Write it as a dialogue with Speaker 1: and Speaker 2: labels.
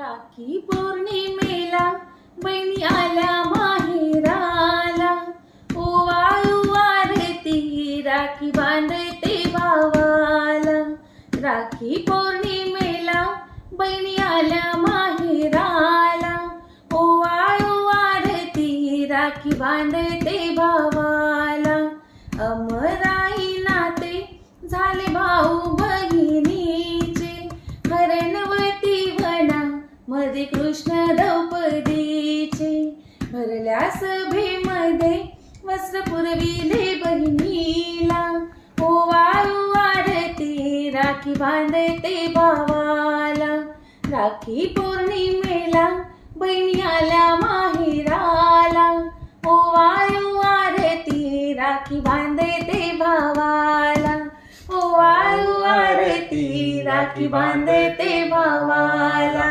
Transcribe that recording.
Speaker 1: राखी पौर्णिमेला बहिणी आल्या माहेराला, ओवाळू आरती राखी बांधते भावाला. राखी पौर्णिमेला बहिणी आल्या माहेराला, ओवाळू आरती राखी बांधते भावाला. अमराई नाते झाले भाऊ बहिणीचे, हरणवती वना मध्ये कृष्ण द्रौपदीचे. भरल्या सभेमध्ये वस्त्र पुरविले बहिणीला, ओवाळू आरती राखी बांधते भावाला. राखी पौर्णिमेला बहिणी आल्या माहेराला, ओवाळू आरती राखी बांधते भावाला. ओवाळू आरती राखी बांधते भावाला.